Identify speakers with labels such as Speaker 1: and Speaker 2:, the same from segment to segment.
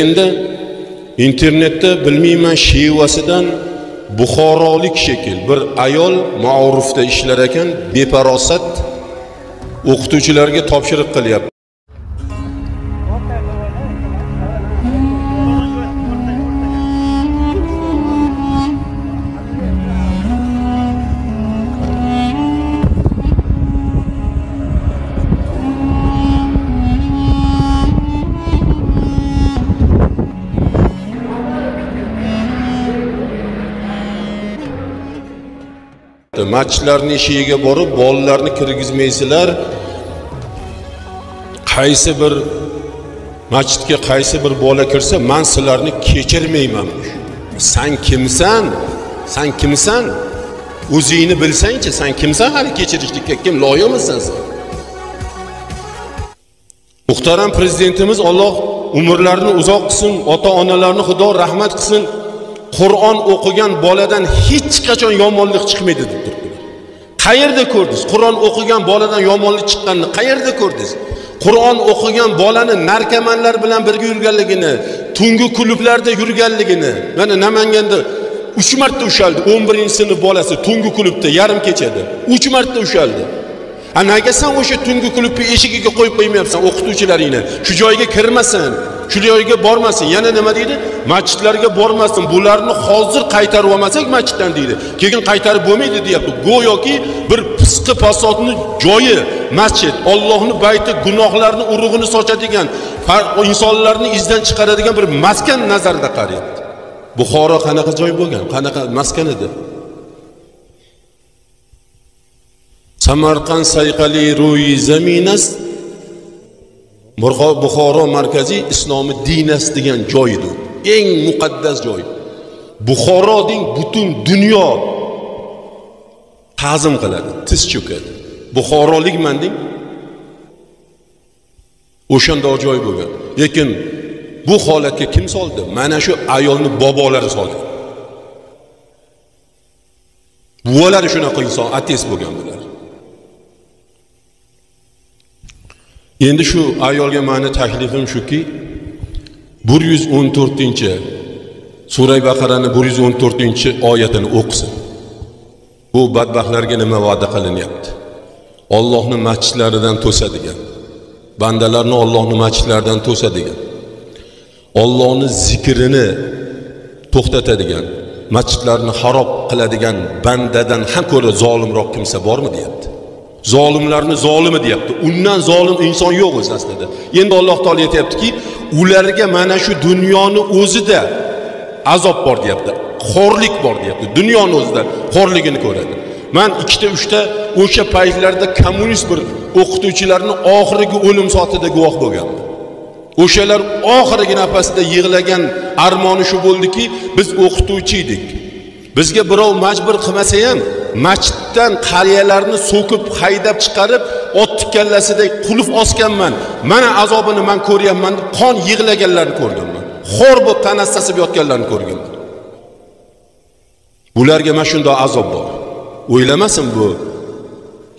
Speaker 1: Endi internetda bilmayman shevasidan buxorolik shekil bir ayol ma'rufda ishlar ekan, beparosat o'qituvchilarga topshiriq qilyapti. Masjidlarning eshigiga borib, bolalarni kirgizmaysizlar. Qaysi bir masjidga qaysi bir bola kirsa, men sizlarni kechirmayman. Sen kimsan? Sen kimsan? O'zingni bilsang-chi, sen kimsan hali kechirishlikka? Kim loyiqmisan sen? Muhtaram prezidentimiz Alloh umrlarini uzoq qilsin, ota-onalarni Xudo rahmat qilsin. Qur'on o'qigan boladan hech qachon yomonlik chiqmaydi deb turibdi. Qayerda ko'rdingiz? Qur'on o'qigan boladan yomonlik chiqqanini qayerda ko'rdingiz? Qur'on o'qigan bolani narkomanlar bilan birga yurganligini, tungi klublarda yurganligini, mana Namanganda 3 marta ushaldi. 11-sinf bolasi tungi klubda yarim kechada 3 marta ushaldi. Nega sen o'sha tungi klubni eshigiga qo'yib qo'ymayapsan o'qituvchilaringni? Shu joyga kirmasin, shu joyga bormasin. Yana nima deydi? Masjidlarga bormasin. Bularni hozir qaytarib olmasak masjiddan deydi. Keyin qaytarib bo'lmaydi deyapti. Go'yoki bir pisqi fasodni joyi masjid, Allohning bayti, gunohlarni urug'ini sochadigan, insonlarni izdan chiqaradigan bir maskan nazarda qarayapti. Buxoro qanaqa joy bo'lgan? Qanaqa maskan edi? Samarqand sayqali ro'yi zaminas Buxoro markaziy islomiy dinas degan joy edi. Eng muqaddas joy. Buxoroding butun dunyo ta'zim qiladi, tiz cho'kadi. Buxorolikman deng. O'shanda joy bo'lgan. Lekin bu holatga kim soldi? Mana shu ayolni bobolari soldi. Buvalari shunaqa inson, ateist bo'lgan bular. Endi shu ayolga meni taklifim shuki, 114-chi Sura Baqaraning 114-chi oyatini o'qisin. Bu badbaxtlarga nima va'da qilinyapti? Allohning masjidlaridan to'sadigan, bandalarni Allohning masjidlaridan to'sadigan, Allohning zikrini to'xtatadigan, masjidlarni xarob qiladigan bandadan ham ko'ra zolimroq kimsa bormi deyapti. Zolimlarni zolimi deyapti. Undan zolim inson yo'q o'z aslida. Endi Alloh taolo aytayaptiki, ularga mana shu dunyoni o'zida azob bor deyapti. Xo'rlik bor deyapti. Dunyoni o'zida xo'rligini ko'radi. Men 2-3ta o'sha paytlarda kommunist bir o'qituvchilarning oxirgi o'lim soatida guvoh bo'lganman. O'shalar oxirgi nafasida yig'lagan armoni shu bo'ldiki, biz o'qituvchi edik. Bizga birov majbur qilmasa ham masjiddan qariyalarni so'kib haydab chiqarib, ot tikkallasidek qulf osganman. Mana azobini men ko'ryapman deb qon yig'laganlarni ko'rdim men. Xor bo'lib tanassasib yotganlarni ko'rganman. Bularga mana shunday azob bor. O'ylamasin bu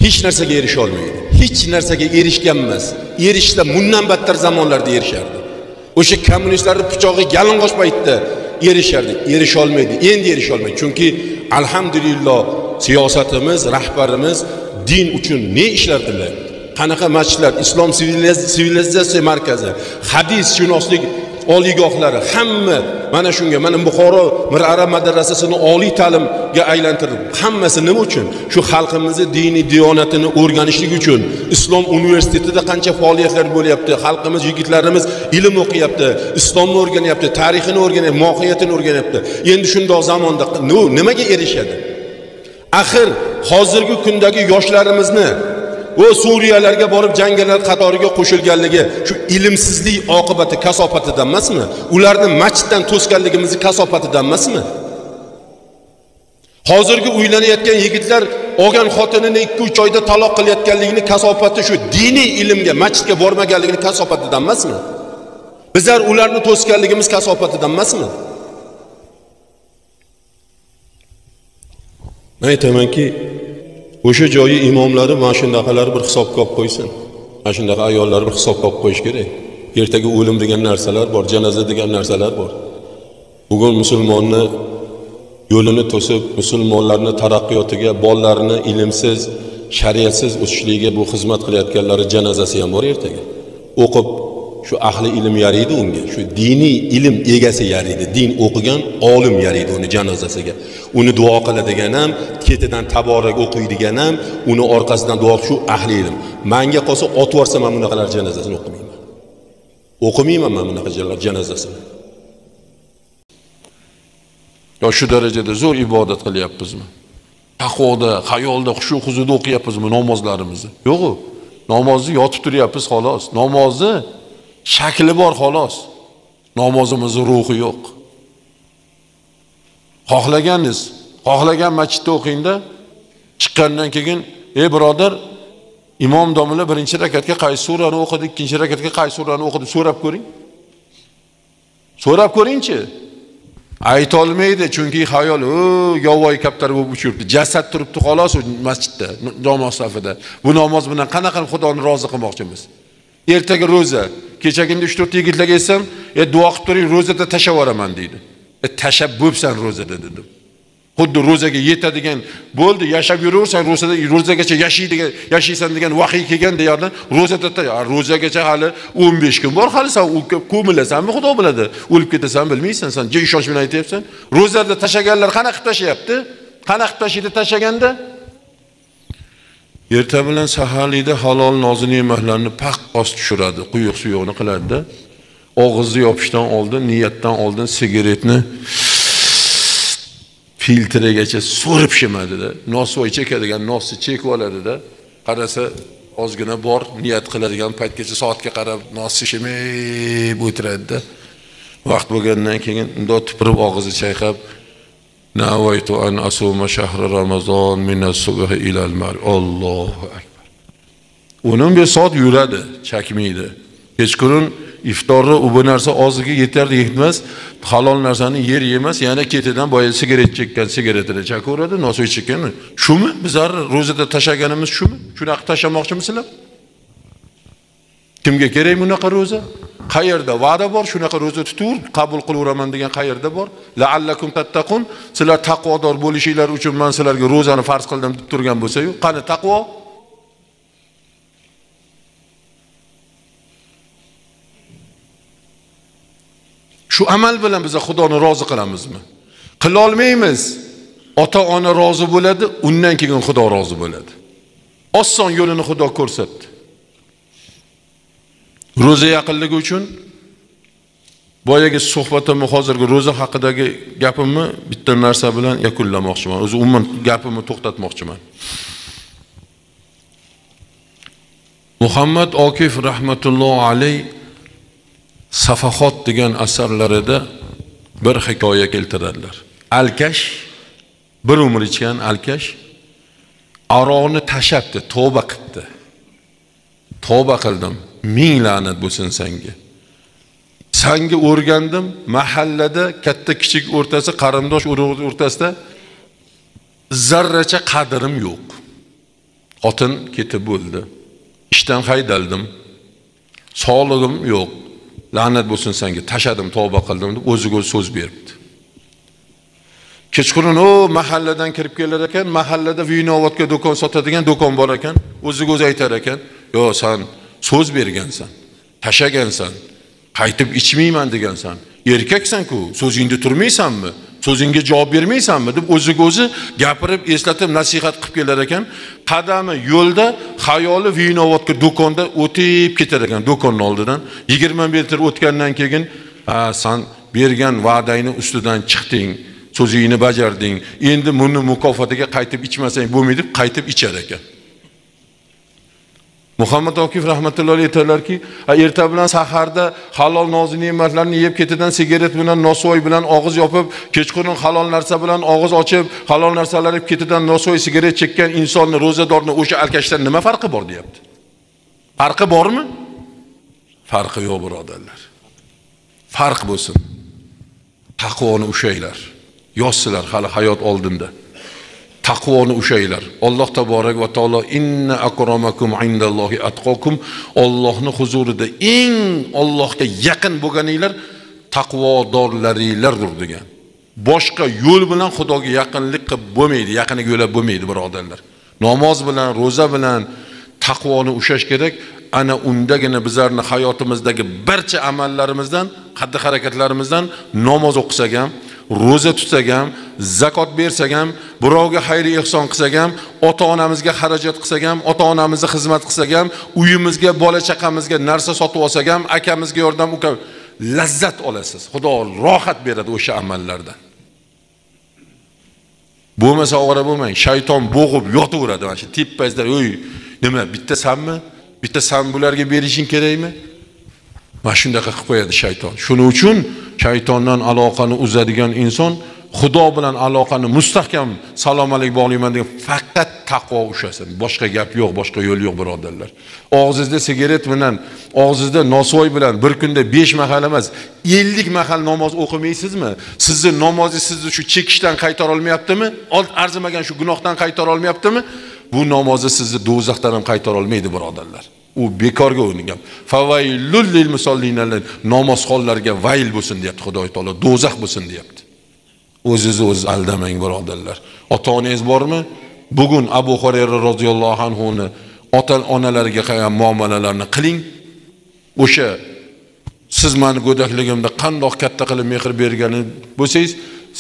Speaker 1: hech narsaga erisha olmaydi. Hech narsaga erishgan emas. Erishsa bundan battar zamonlarda erishardi. O'sha kommunistlarning pichog'i yalang'och paytda erishardi. Erisha olmaydi. Endi erisha olmaydi. Chunki alhamdulillah siyosatimiz, rahbarimiz din uchun ne ishlar qilyapti? Qanaqa masjidlar, islom sivilizatsiya markazi, hadis shunoslik oliygohlari hamma mana shunga, mana Buxoro Mir Arab madrasasini oliy ta'limga aylantirib, hammasi nima uchun? Shu xalqimizni diniy diyonatini o'rganishlik uchun. Islom universitetida qancha faoliyatlar bo'lyapti, xalqimiz, yigitlarimiz ilm o'qiyapti, islomni o'rganyapti, tarixini o'rganyapti, mohiyatini o'rganyapti. Endi shundoq zamonda nimaga erishadi? Axir hozirgi kundagi yoshlarimizni o Suriyalarga borib jangarilar qatoriga qo'shilganligi shu ilmsizlik oqibati kasofatidan emasmi? Ularni masjiddan to'sganligimizni kasofatidan emasmi? Hozirgi uylanayotgan yigitlar olgan xotinini 2-3 oyda taloq qilayotganligini kasofati shu diniy ilmga, masjidga bormaganligini kasofatidan emasmi? Bizlar ularni to'sganligimiz kasofatidan emasmi? Men aytamanki, o'sha joyi imomlari mana shundaqalar bir hisobga olib qo'ysin. Mana shunaqa ayollar bir hisobga olib qo'yish kerak. Ertaga o'lim degan narsalar bor, janoza degan narsalar bor. Bugun musulmonni yo'lini to'sib, musulmonlarni taraqqiyotiga, bolalarini ilmsiz, shariatsiz o'sishligiga bu xizmat qilayotganlari janozasi ham bor ertaga. O'qib shu ahli ilm yaraydi unga, shu diniy ilm egasi yaraydi, din o'qigan olim yaraydi uni janozasiga. Uni duo qiladigan ham, ketidan taborak o'qiydigan ham, uni orqasidan duo shu ahli ilm. Menga qolsa otib yuborsam men bunaqalar janozasini o'qimayman. O'qimayman men bunaqa janozasini. Ya shu darajada zo'r ibodat qilyapmizmi? Taqvoda, xayolda, xushu-huzurda o'qiyapmizmi namozlarimizni? Yo'q. Namozni yotib turyapmiz xolos. Namozni shakli bor xolos. Namozimizning ruhi yo'q. xohlagan masjidda o'qingda, chiqqandan keyin, "Ey birodar, imom domla birinchi rakatga qaysi surani o'qidi, ikkinchi rakatga qaysi surani o'qidi?" so'rab ko'ring. So'rab ko'ringchi. Ayta olmaydi, chunki xayol, yovvoyi kaptar bo'lib uchiribdi. Jasad turibdi xolos masjidda, namoz safida. Bu namoz bilan qanaqa Xudoni rozi qilmoqchimiz? Ertaga roza. Kechagina 3-4 yigitlarga aytsam, duo qilib turing, rozada tashab yuboraman deydi. Tashab bo'psan rozada dedim. Xuddi rozaga yetadigan bo'ldi, yashab yuraversan, rozagacha yashaysan degan vahiy kelgan deyardi. Rozagacha hali 15 kun bor, hali sen ko'milasanmi, Xudo biladi. O'lib ketasan bilmaysan, sen ishonch bilan aytayapsan. Rozada tashaganlar qanaqa qilib tashayapti? Qanaqa qilib tashaydi tashaganda? Erta bilan saharlikda halol nozil ne'matlarni paqqos tushiradi, quyuq suyuqni qiladi-da. Og'izni yopishdan oldin, niyatdan oldin sigaretni filtragacha so'rib shimadi-da. Nosvoy chekadigan nosni chekib oladi-da. Qarasa ozgina bor, niyat qiladigan paytgacha soatga qarab nosni shimib o'tiradi-da. Vaqt bo'lgandan keyin unda tupurib og'izni chayqab, "Navaytu an asuma shahra Ramazon min as-subhi ila al-maghrib." Allohu akbar. 15 soat yuradi, chakmaydi. Kechqurun iftorni bu narsa og'ziga yetarli yetmas, halol narsani yer yemas, yana ketidan boya sigaret chekkan sigaretini chako'radi, nosoy chekkan. Shumi? Bizlar ro'zada tashaganimiz shumi? Shunaqa tashamoqchimisizlar? Kimga kerak bunaqa ro'za? Qayerda va'da bor, shunaqa ro'za tutur, qabul qilaveraman degan qayerda bor? La'allakum tattaqun, sizlar taqvodor bo'lishinglar uchun men sizlarga ro'zani farz qildim deb turgan bo'lsa-yu, qani taqvo? Shu amal bilan biz Xudoni rozi qilamizmi? Qila olmaymiz. Ota-ona rozi bo'ladi, undan keyin Xudo rozi bo'ladi. Oson yo'lini Xudo ko'rsatdi. Roza yaqinligi uchun boyagi suhbatimni hozirgi roza haqidagi gapimni bitta narsa bilan yakunlamoqchiman. O'zi umuman gapimni to'xtatmoqchiman. Muhammad Okif rahmatullohi alayh Safahot degan asarlarida bir hikoya keltiradilar. Alkash, bir umr ichgan alkash aroqni tashabdi, tavba qildi. Tavba qildim, ming la'nat bo'lsin senga. Senga o'rgandim, mahallada katta kichik o'rtasi, qarindosh urug' o'rtasida zarracha qadrim yo'q. Xotin ketib bo'ldi. Ishdan haydaldim. Sog'ligim yo'q. La'nat bo'lsin senga, tashadim, tavba qildim deb o'ziga o'zi so'z beribdi. Kechqurun mahalladan kirib kelar ekan, mahallada vinovatga do'kon sotadigan do'kon bor ekan, o'ziga o'zi aytar ekan, "Yo, sen so'z bergansan, tashagansan, qaytib ichmayman degansan. Erkaksan-ku, so'zingda turmaysanmi? So'zingga javob bermaysanmi?" deb o'ziga o'zi gapirib, eslatib, nasihat qilib kelar ekan. Qadami yo'lda, xayoli vinovatga do'konda o'tib ketar ekan, do'konning oldidan. 20 metr o'tgandan keyin, "Sen bergan va'dangni ustidan chiqding, so'zingni bajarding. Endi buni mukofotiga qaytib ichmasang bo'lmaydi", deb qaytib ichar ekan. Muhammad Okif rahmatullohi aytadilarki, erta bilan saharda halol nozik ne'matlarni yeb ketidan sigaret bilan, nosvoy bilan og'iz yopib, kechqurun halol narsa bilan og'iz ochib, halol narsalar yeb ketidan nosvoy sigaret chekkan insonni, ro'zadorni o'sha alkashdan nima farqi bor deyapti. Farqi bormi? Farqi yo'q, birodarlar. Farq bo'lsin. Taqvoni ushaylar. Yoshsizlar, hali hayot oldinda. taqvoni ushaylar. Alloh taborak va taolo inna akramakum indallohi atqakum, Allohning huzurida eng Allohga yaqin bo'lganinglar taqvodorlaringlardir degan. Boshqa yo'l bilan Xudoga yaqinlik qilib bo'lmaydi, yaqiniga yo'lab bo'lmaydi birodarlar. Namoz bilan, roza bilan taqvoni ushash kerak. Ana undagina bizlarning hayotimizdagi barcha amallarimizdan, xatti-harakatlarimizdan namoz o'qisak ham, roza tutsak ham, zakot bersak ham, birovga xayr ehson qilsak ham, ota-onamizga xarajat qilsak ham, ota-onamizga xizmat qilsak ham, uyimizga, bola-chaqamizga narsa sotib olsak ham, akamizga yordam lazzat olasiz. Xudo rohat beradi o'sha amallardan. Bo'lmasa ovora bo'lmang. Shayton bo'g'ib yotaveradi mana shu tepangizda. O'y, nima, bittasanmi? Bitta san bularga berishing kerakmi? Mana shunday qilib qo'yadi shayton. Shuning uchun shaytondan aloqani uzadigan inson Xudo bilan aloqani mustahkam salom-alik bog'layman degan faqat taqvo ushasin. Boshqa gap yo'q, boshqa yo'l yo'q birodarlar. Og'zingizda sigaret bilan, og'zingizda nosvoy bilan bir kunda 5 mahal emas, 50 mahal namoz o'qimaysizmi? Sizni namozingiz sizni shu chekishdan qaytara olmayaptimi? Arzimagan shu gunohdan qaytara olmayaptimi? Bu namozni sizni do'zaxdan ham qaytara olmaydi birodarlar. U bekorga o'ynagan. Favaylul lil musollinlar, namozxonlarga vayl bo'lsin deyapti Xudo taolo, do'zax bo'lsin deyapti. O'zingizni o'z aldamang birodarlar. Ota-onangiz bormi? Bugun Abu Hurayra roziyallohu anhu ni ota-onalariga qilgan muomalalarni qiling. O'sha siz meni go'dakligimda qandoq katta qilib mehr bergani bo'lsangiz,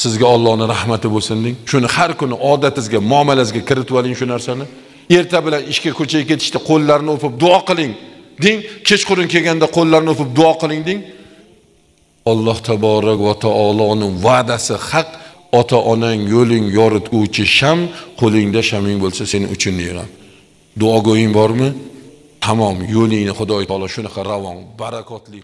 Speaker 1: sizga Allohning rahmati bo'lsin deng. Shuni har kuni odatingizga, muomalangizga kiritib oling shu narsani. Erta bilan ishga ko'chaga ketishda qo'llarni o'pib duo qiling deng. Kechqurun kelganda qo'llarni o'pib duo qiling deng. Alloh taborak va taoloning va'dasi haq. Ota-onang yo'ling yorituvchi sham, qo'lingda shaming bo'lsa seni uchun yig'am. Duogo'ying bormi? Tamom, yo'lingni Xudo taolo shunaqa ravon, barakotli